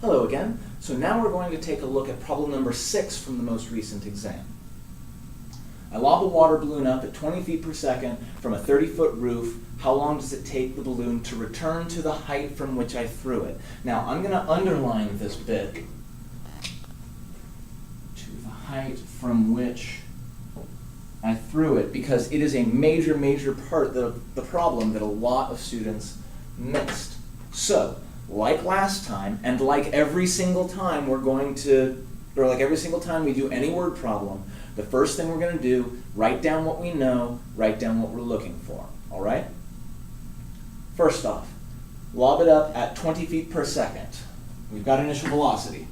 Hello again. So now we're going to take a look at problem number 6 from the most recent exam. I lob a water balloon up at 20 feet per second from a 30-foot roof. How long does it take the balloon to return to the height from which I threw it? Now I'm going to underline this bit. To the height from which I threw it, because it is a major part of the problem that a lot of students missed. So, like last time, and like every single time we're going to, or like every single time we do any word problem, the first thing we're going to do, write down what we know, write down what we're looking for, all right? First off, lob it up at 20 feet per second. We've got initial velocity.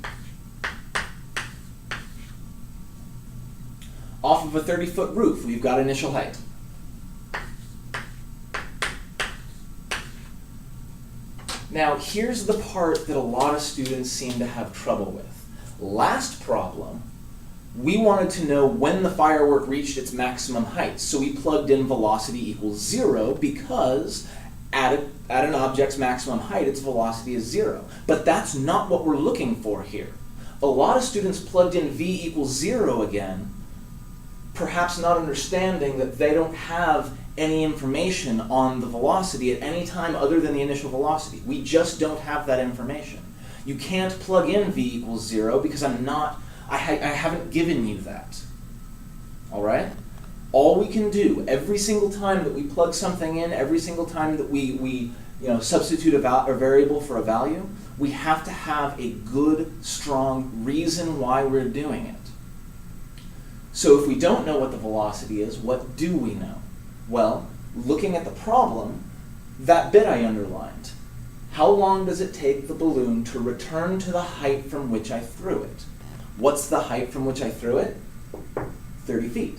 Off of a 30-foot roof, we've got initial height. Now, here's the part that a lot of students seem to have trouble with. Last problem, we wanted to know when the firework reached its maximum height, so we plugged in velocity equals 0 because at an object's maximum height, its velocity is 0. But that's not what we're looking for here. A lot of students plugged in v equals 0 again, perhaps not understanding that they don't have any information on the velocity at any time other than the initial velocity. We just don't have that information. You can't plug in v equals 0 because I haven't given you that. All right? All we can do every single time that we plug something in, every single time that we substitute a variable for a value, we have to have a good, strong reason why we're doing it. So if we don't know what the velocity is, what do we know? Well, looking at the problem, that bit I underlined. How long does it take the balloon to return to the height from which I threw it? What's the height from which I threw it? 30 feet.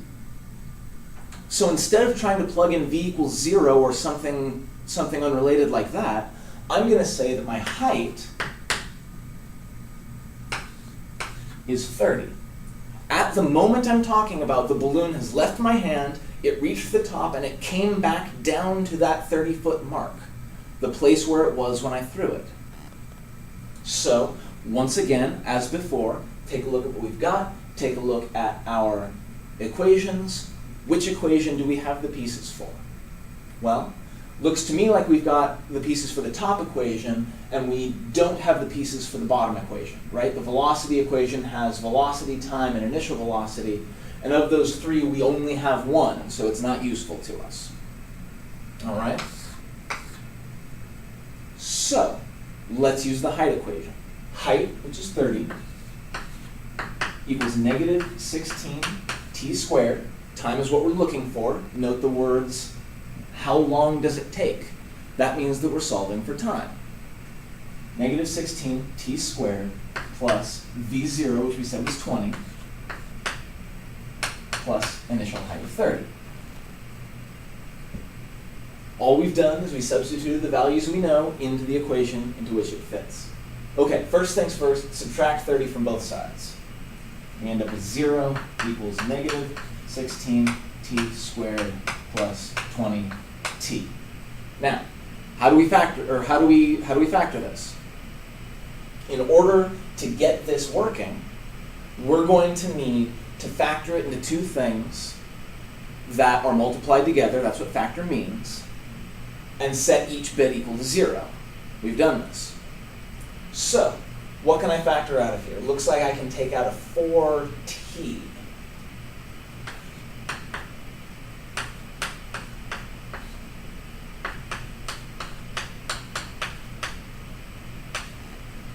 So instead of trying to plug in v equals 0 or something unrelated like that, I'm going to say that my height is 30. At the moment I'm talking about, the balloon has left my hand, it reached the top, and it came back down to that 30-foot mark, the place where it was when I threw it. So, once again, as before, take a look at what we've got, take a look at our equations. Which equation do we have the pieces for? Well, looks to me like we've got the pieces for the top equation, and we don't have the pieces for the bottom equation, right? The velocity equation has velocity, time, and initial velocity, and of those three, we only have one, so it's not useful to us. All right? So, let's use the height equation. Height, which is 30, equals negative 16 t squared. Time is what we're looking for. Note the words, how long does it take? That means that we're solving for time. Negative 16 t squared plus v0, which we said was 20, plus initial height of 30. All we've done is we substituted the values we know into the equation into which it fits. Okay, first things first, subtract 30 from both sides. We end up with 0 equals negative 16 t squared plus 20 t. Now, how do we factor this? In order to get this working, we're going to need to factor it into two things that are multiplied together, that's what factor means, and set each bit equal to 0. We've done this. So, what can I factor out of here? It looks like I can take out a 4t.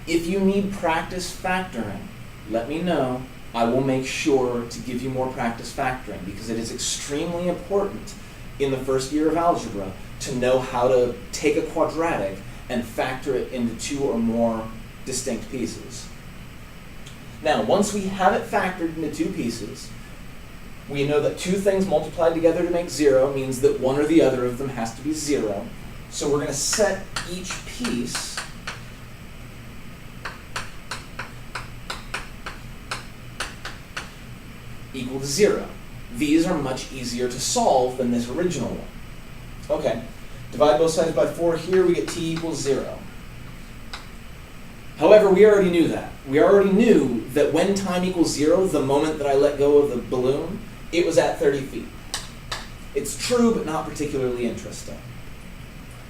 If you need practice factoring, let me know. I will make sure to give you more practice factoring because it is extremely important in the first year of algebra to know how to take a quadratic and factor it into two or more distinct pieces. Now, once we have it factored into two pieces, we know that two things multiplied together to make 0 means that one or the other of them has to be 0. So we're going to set each piece equal to 0. These are much easier to solve than this original one. Okay, divide both sides by 4 here, we get t equals 0. However, we already knew that. We already knew that when time equals 0, the moment that I let go of the balloon, it was at 30 feet. It's true, but not particularly interesting.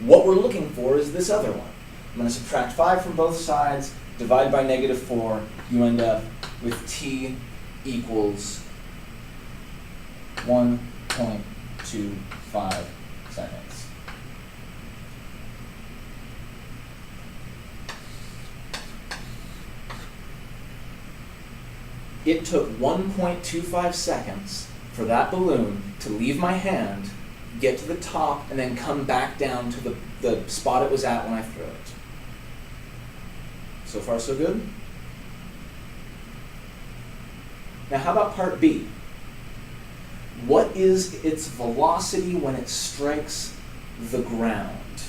What we're looking for is this other one. I'm going to subtract 5 from both sides, divide by -4, you end up with t equals 1.25 seconds. It took 1.25 seconds for that balloon to leave my hand, get to the top, and then come back down to the spot it was at when I threw it. So far, so good? Now, how about part B? What is its velocity when it strikes the ground?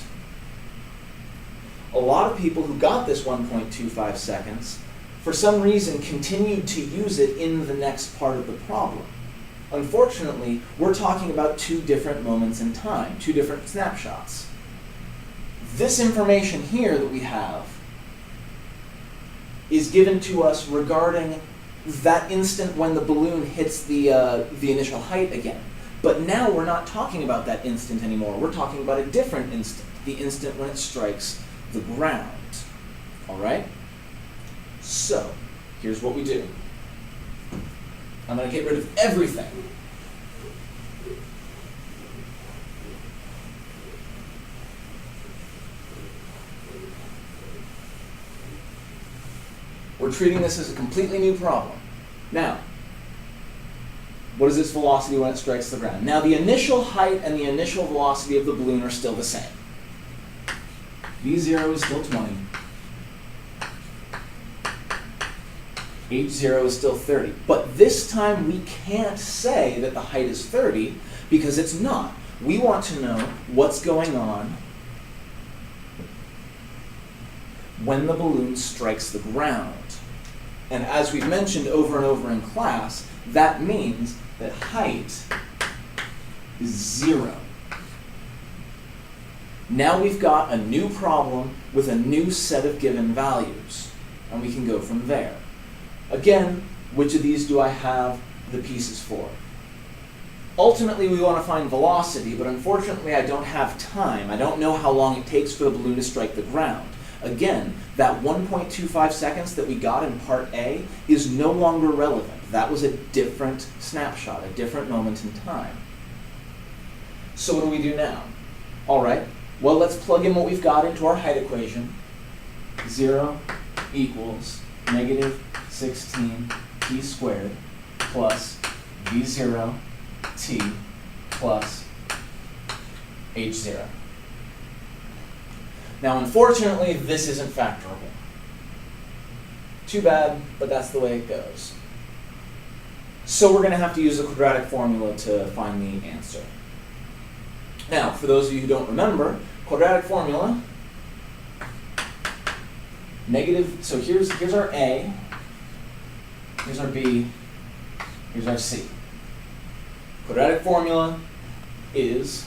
A lot of people who got this 1.25 seconds, for some reason, continued to use it in the next part of the problem. Unfortunately, we're talking about two different moments in time, two different snapshots. This information here that we have is given to us regarding that instant when the balloon hits the initial height again. But now we're not talking about that instant anymore. We're talking about a different instant, the instant when it strikes the ground. All right? So, here's what we do. I'm going to get rid of everything. We're treating this as a completely new problem. Now, what is its velocity when it strikes the ground? Now, the initial height and the initial velocity of the balloon are still the same. V0 is still 20. H0 is still 30. But this time we can't say that the height is 30 because it's not. We want to know what's going on when the balloon strikes the ground. And as we've mentioned over and over in class, that means that height is 0. Now we've got a new problem with a new set of given values, and we can go from there. Again, which of these do I have the pieces for? Ultimately, we want to find velocity, but unfortunately I don't have time. I don't know how long it takes for the balloon to strike the ground. Again, that 1.25 seconds that we got in part A is no longer relevant. That was a different snapshot, a different moment in time. So what do we do now? All right, well, let's plug in what we've got into our height equation. 0 equals -16 t squared plus v0 t plus h0. Now, unfortunately, this isn't factorable. Too bad, but that's the way it goes. So we're going to have to use a quadratic formula to find the answer. Now, for those of you who don't remember, quadratic formula, so here's our A, here's our B, here's our C. Quadratic formula is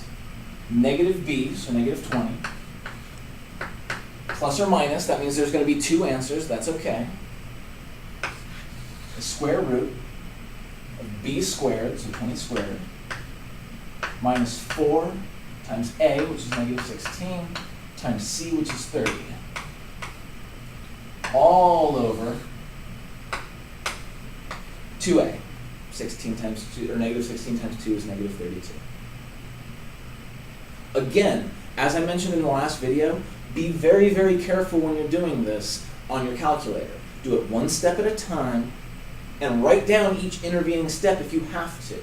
-b, so -20, plus or minus, that means there's going to be two answers, that's okay. The square root of b squared, so 20 squared, minus 4 times a, which is -16, times c, which is 30. All over 2a. 16 times 2, or -16 times 2 is -32. Again, as I mentioned in the last video, be very, very careful when you're doing this on your calculator. Do it one step at a time, and write down each intervening step if you have to,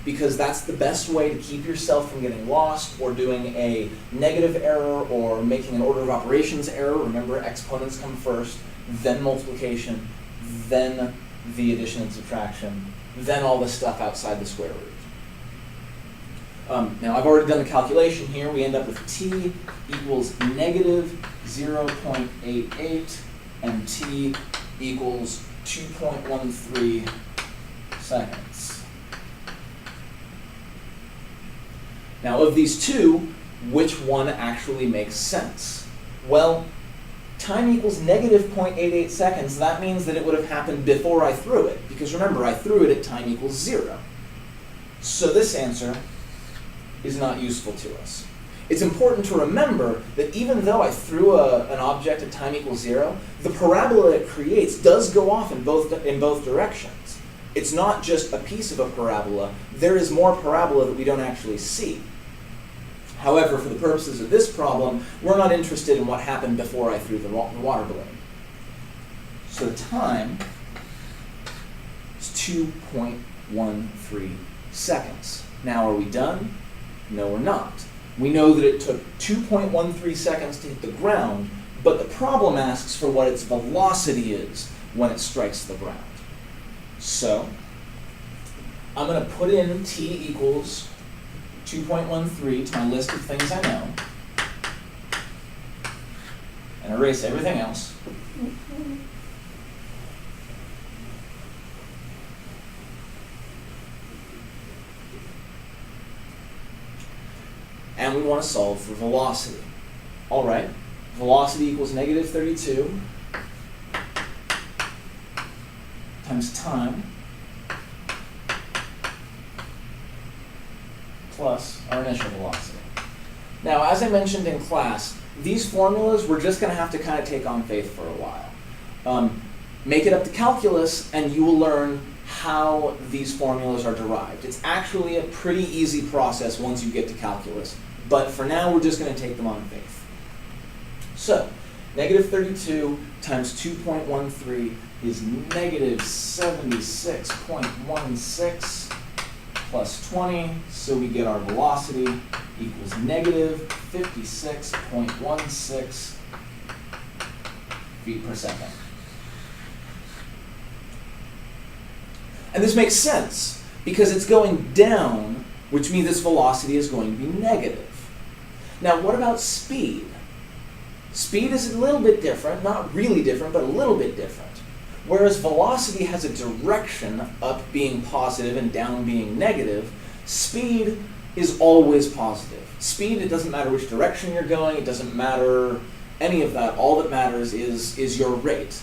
because that's the best way to keep yourself from getting lost or doing a negative error or making an order of operations error. Remember, exponents come first, then multiplication, then the addition and subtraction, then all the stuff outside the square root. Now, I've already done the calculation here. We end up with t equals -0.88 and t equals 2.13 seconds. Now, of these two, which one actually makes sense? Well, time equals negative 0.88 seconds, that means that it would have happened before I threw it. Because remember, I threw it at time equals 0. So this answer is not useful to us. It's important to remember that even though I threw an object at time equals 0, the parabola it creates does go off in both directions. It's not just a piece of a parabola. There is more parabola that we don't actually see. However, for the purposes of this problem, we're not interested in what happened before I threw the water balloon. So the time is 2.13 seconds. Now, are we done? No, we're not. We know that it took 2.13 seconds to hit the ground, but the problem asks for what its velocity is when it strikes the ground. So I'm going to put in t equals 2.13 to my list of things I know, and erase everything else. And we want to solve for velocity. All right, velocity equals negative 32 times time plus our initial velocity. Now, as I mentioned in class, these formulas we're just going to have to kind of take on faith for a while. Make it up to calculus and you will learn how these formulas are derived. It's actually a pretty easy process once you get to calculus, but for now we're just going to take them on faith. So, negative 32 times 2.13 is negative 76.16 plus 20, so we get our velocity equals negative 56.16 feet per second. And this makes sense, because it's going down, which means its velocity is going to be negative. Now, what about speed? Speed is a little bit different, not really different, but a little bit different. Whereas velocity has a direction, up being positive and down being negative, speed is always positive. Speed, it doesn't matter which direction you're going, it doesn't matter any of that. All that matters is your rate.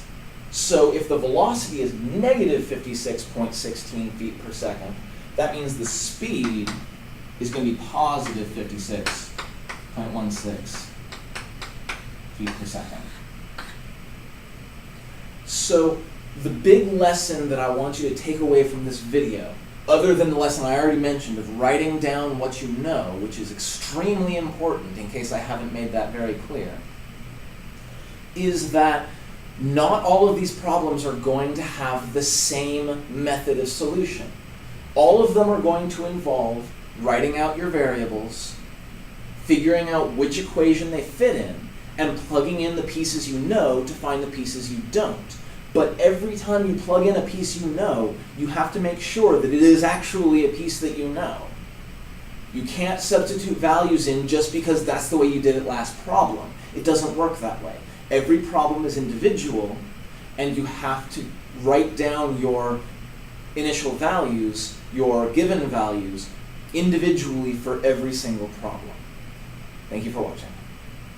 So if the velocity is negative 56.16 feet per second, that means the speed is going to be positive 56.16 feet per second. So the big lesson that I want you to take away from this video, other than the lesson I already mentioned of writing down what you know, which is extremely important in case I haven't made that very clear, is that not all of these problems are going to have the same method of solution. All of them are going to involve writing out your variables, figuring out which equation they fit in, and plugging in the pieces you know to find the pieces you don't. But every time you plug in a piece you know, you have to make sure that it is actually a piece that you know. You can't substitute values in just because that's the way you did it last problem. It doesn't work that way. Every problem is individual, and you have to write down your initial values, your given values, individually for every single problem. Thank you for watching.